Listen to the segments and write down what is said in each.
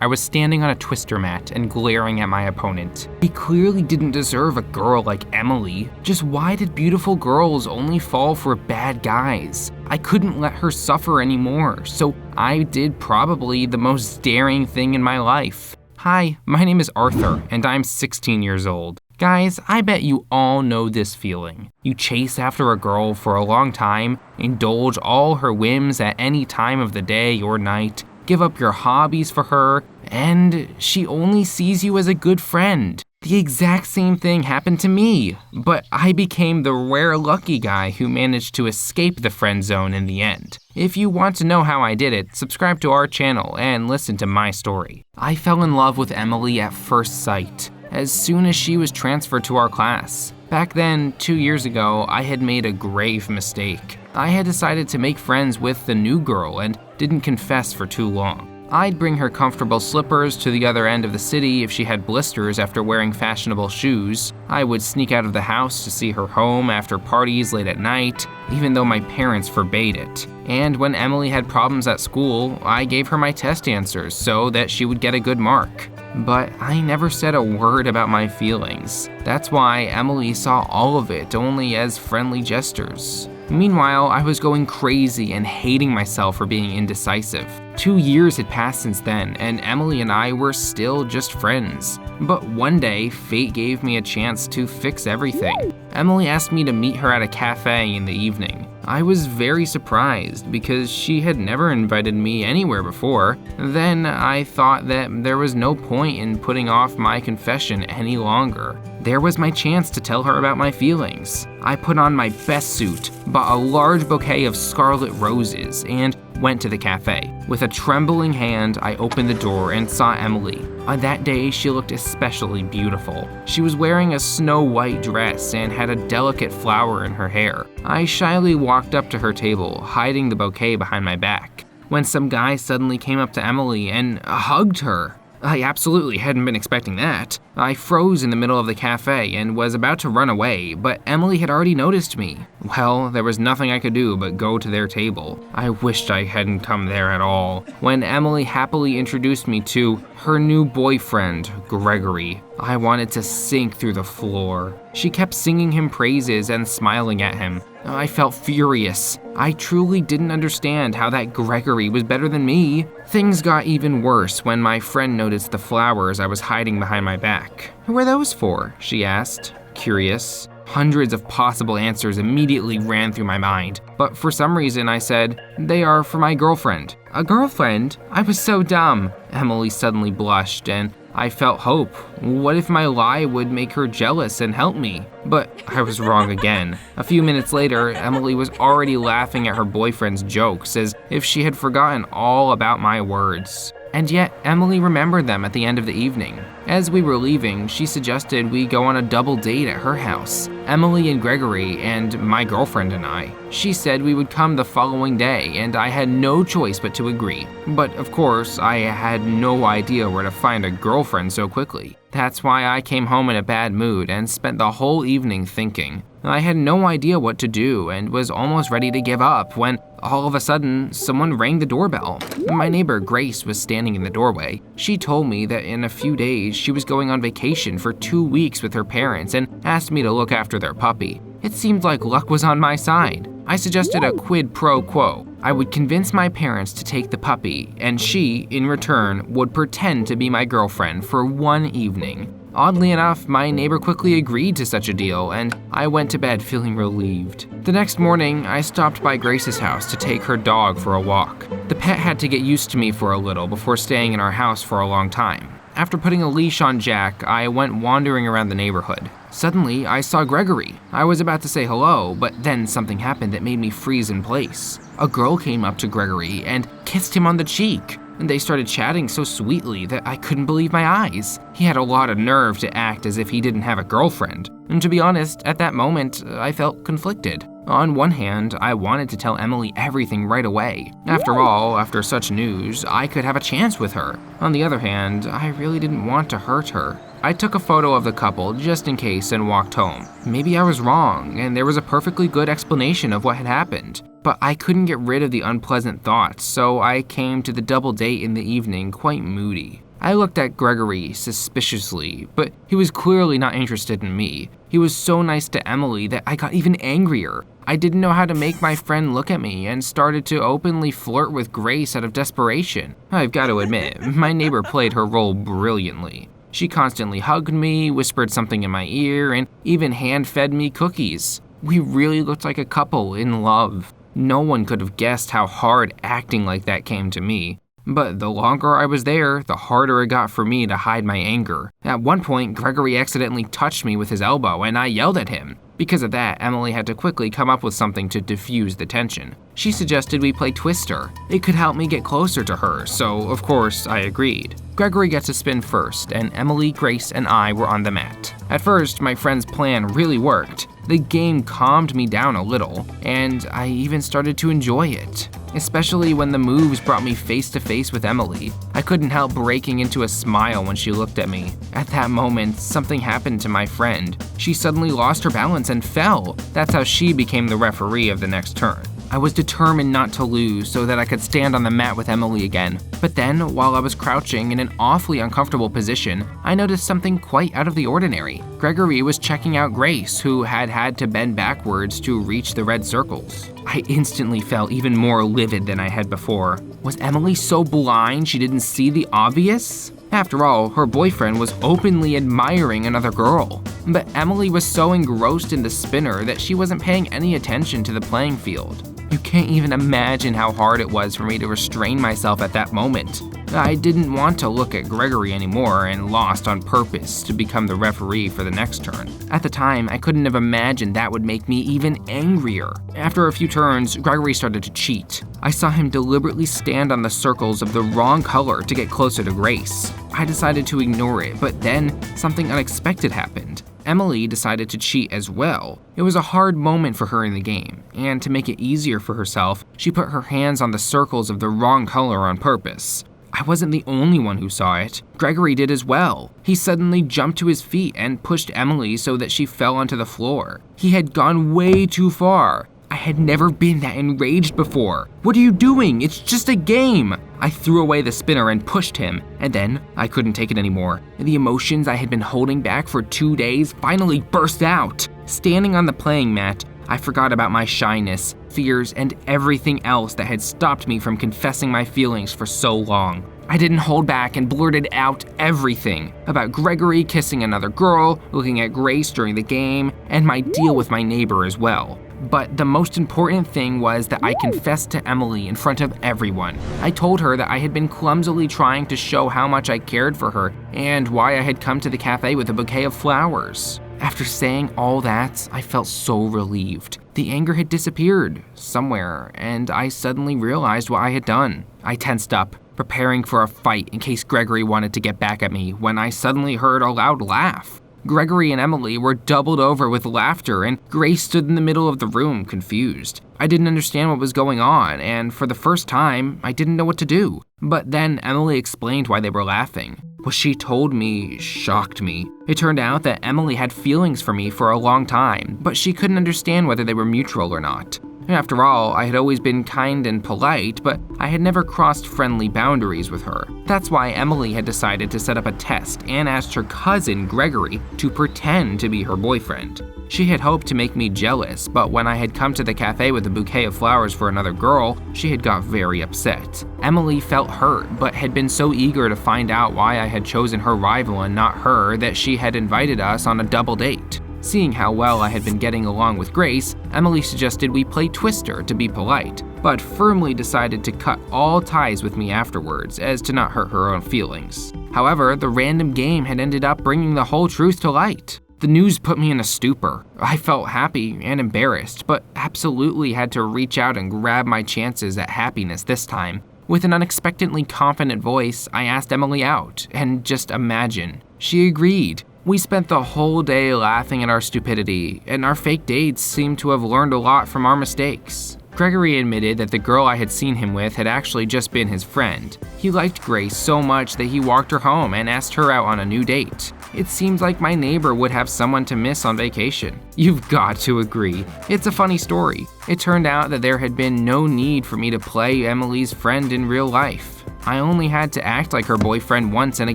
I was standing on a twister mat and glaring at my opponent. He clearly didn't deserve a girl like Emily. Just why did beautiful girls only fall for bad guys? I couldn't let her suffer anymore, so I did probably the most daring thing in my life. Hi, my name is Arthur, and I'm 16 years old. Guys, I bet you all know this feeling. You chase after a girl for a long time, indulge all her whims at any time of the day or night, give up your hobbies for her, and she only sees you as a good friend. The exact same thing happened to me, but I became the rare lucky guy who managed to escape the friend zone in the end. If you want to know how I did it, subscribe to our channel and listen to my story. I fell in love with Emily at first sight, as soon as she was transferred to our class. Back then, 2 years ago, I had made a grave mistake. I had decided to make friends with the new girl and didn't confess for too long. I'd bring her comfortable slippers to the other end of the city if she had blisters after wearing fashionable shoes. I would sneak out of the house to see her home after parties late at night, even though my parents forbade it. And when Emily had problems at school, I gave her my test answers so that she would get a good mark. But I never said a word about my feelings. That's why Emily saw all of it only as friendly gestures. Meanwhile, I was going crazy and hating myself for being indecisive. 2 years had passed since then, and Emily and I were still just friends. But one day, fate gave me a chance to fix everything. Emily asked me to meet her at a cafe in the evening. I was very surprised because she had never invited me anywhere before. Then I thought that there was no point in putting off my confession any longer. There was my chance to tell her about my feelings. I put on my best suit, bought a large bouquet of scarlet roses, and went to the cafe. With a trembling hand, I opened the door and saw Emily. On that day, she looked especially beautiful. She was wearing a snow-white dress and had a delicate flower in her hair. I shyly walked up to her table, hiding the bouquet behind my back, when some guy suddenly came up to Emily and hugged her. I absolutely hadn't been expecting that. I froze in the middle of the cafe and was about to run away, but Emily had already noticed me. Well, there was nothing I could do but go to their table. I wished I hadn't come there at all. When Emily happily introduced me to her new boyfriend, Gregory, I wanted to sink through the floor. She kept singing him praises and smiling at him. I felt furious. I truly didn't understand how that Gregory was better than me. Things got even worse when my friend noticed the flowers I was hiding behind my back. "Who are those for?" she asked, curious. Hundreds of possible answers immediately ran through my mind, but for some reason I said, "They are for my girlfriend." "A girlfriend? I was so dumb." Emily suddenly blushed, and I felt hope. What if my lie would make her jealous and help me? But I was wrong again. A few minutes later, Emily was already laughing at her boyfriend's jokes as if she had forgotten all about my words. And yet, Emily remembered them at the end of the evening. As we were leaving, she suggested we go on a double date at her house. Emily and Gregory and my girlfriend and I. She said we would come the following day, and I had no choice but to agree. But of course, I had no idea where to find a girlfriend so quickly. That's why I came home in a bad mood and spent the whole evening thinking. I had no idea what to do and was almost ready to give up when all of a sudden, someone rang the doorbell. My neighbor Grace was standing in the doorway. She told me that in a few days she was going on vacation for 2 weeks with her parents and asked me to look after their puppy. It seemed like luck was on my side. I suggested a quid pro quo. I would convince my parents to take the puppy, and she, in return, would pretend to be my girlfriend for 1 evening. Oddly enough, my neighbor quickly agreed to such a deal, and I went to bed feeling relieved. The next morning, I stopped by Grace's house to take her dog for a walk. The pet had to get used to me for a little before staying in our house for a long time. After putting a leash on Jack, I went wandering around the neighborhood. Suddenly, I saw Gregory. I was about to say hello, but then something happened that made me freeze in place. A girl came up to Gregory and kissed him on the cheek. And they started chatting so sweetly that I couldn't believe my eyes. He had a lot of nerve to act as if he didn't have a girlfriend. And to be honest, at that moment, I felt conflicted. On one hand, I wanted to tell Emily everything right away. After all, after such news, I could have a chance with her. On the other hand, I really didn't want to hurt her. I took a photo of the couple just in case and walked home. Maybe I was wrong, and there was a perfectly good explanation of what had happened. But I couldn't get rid of the unpleasant thoughts, so I came to the double date in the evening quite moody. I looked at Gregory suspiciously, but he was clearly not interested in me. He was so nice to Emily that I got even angrier. I didn't know how to make my friend look at me and started to openly flirt with Grace out of desperation. I've got to admit, my neighbor played her role brilliantly. She constantly hugged me, whispered something in my ear, and even hand-fed me cookies. We really looked like a couple in love. No one could have guessed how hard acting like that came to me. But the longer I was there, the harder it got for me to hide my anger. At one point, Gregory accidentally touched me with his elbow and I yelled at him. Because of that, Emily had to quickly come up with something to diffuse the tension. She suggested we play Twister. It could help me get closer to her, so of course I agreed. Gregory got to spin first, and Emily, Grace, and I were on the mat. At first, my friend's plan really worked. The game calmed me down a little, and I even started to enjoy it. Especially when the moves brought me face to face with Emily. I couldn't help breaking into a smile when she looked at me. At that moment, something happened to my friend. She suddenly lost her balance and fell. That's how she became the referee of the next turn. I was determined not to lose so that I could stand on the mat with Emily again. But then, while I was crouching in an awfully uncomfortable position, I noticed something quite out of the ordinary. Gregory was checking out Grace, who had to bend backwards to reach the red circles. I instantly felt even more livid than I had before. Was Emily so blind she didn't see the obvious? After all, her boyfriend was openly admiring another girl. But Emily was so engrossed in the spinner that she wasn't paying any attention to the playing field. You can't even imagine how hard it was for me to restrain myself at that moment. I didn't want to look at Gregory anymore and lost on purpose to become the referee for the next turn. At the time, I couldn't have imagined that would make me even angrier. After a few turns, Gregory started to cheat. I saw him deliberately stand on the circles of the wrong color to get closer to Grace. I decided to ignore it, but then something unexpected happened. Emily decided to cheat as well. It was a hard moment for her in the game, and to make it easier for herself, she put her hands on the circles of the wrong color on purpose. I wasn't the only one who saw it. Gregory did as well. He suddenly jumped to his feet and pushed Emily so that she fell onto the floor. He had gone way too far. I had never been that enraged before. What are you doing? It's just a game. I threw away the spinner and pushed him, and then I couldn't take it anymore. The emotions I had been holding back for 2 days finally burst out. Standing on the playing mat, I forgot about my shyness, fears, and everything else that had stopped me from confessing my feelings for so long. I didn't hold back and blurted out everything about Gregory kissing another girl, looking at Grace during the game, and my deal with my neighbor as well. But the most important thing was that I confessed to Emily in front of everyone. I told her that I had been clumsily trying to show how much I cared for her and why I had come to the cafe with a bouquet of flowers. After saying all that, I felt so relieved. The anger had disappeared somewhere, and I suddenly realized what I had done. I tensed up, preparing for a fight in case Gregory wanted to get back at me, when I suddenly heard a loud laugh. Gregory and Emily were doubled over with laughter, and Grace stood in the middle of the room, confused. I didn't understand what was going on, and for the first time, I didn't know what to do. But then Emily explained why they were laughing. What she told me shocked me. It turned out that Emily had feelings for me for a long time, but she couldn't understand whether they were mutual or not. After all, I had always been kind and polite, but I had never crossed friendly boundaries with her. That's why Emily had decided to set up a test and asked her cousin, Gregory, to pretend to be her boyfriend. She had hoped to make me jealous, but when I had come to the cafe with a bouquet of flowers for another girl, she had got very upset. Emily felt hurt, but had been so eager to find out why I had chosen her rival and not her that she had invited us on a double date. Seeing how well I had been getting along with Grace, Emily suggested we play Twister to be polite, but firmly decided to cut all ties with me afterwards as to not hurt her own feelings. However, the random game had ended up bringing the whole truth to light. The news put me in a stupor. I felt happy and embarrassed, but absolutely had to reach out and grab my chances at happiness this time. With an unexpectedly confident voice, I asked Emily out, and just imagine, she agreed. We spent the whole day laughing at our stupidity, and our fake dates seemed to have learned a lot from our mistakes. Gregory admitted that the girl I had seen him with had actually just been his friend. He liked Grace so much that he walked her home and asked her out on a new date. It seemed like my neighbor would have someone to miss on vacation. You've got to agree. It's a funny story. It turned out that there had been no need for me to play Emily's friend in real life. I only had to act like her boyfriend once in a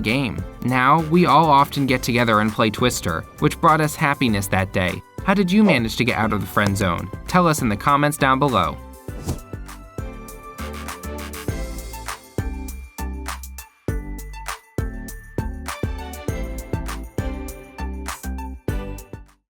game. Now, we all often get together and play Twister, which brought us happiness that day. How did you manage to get out of the friend zone? Tell us in the comments down below.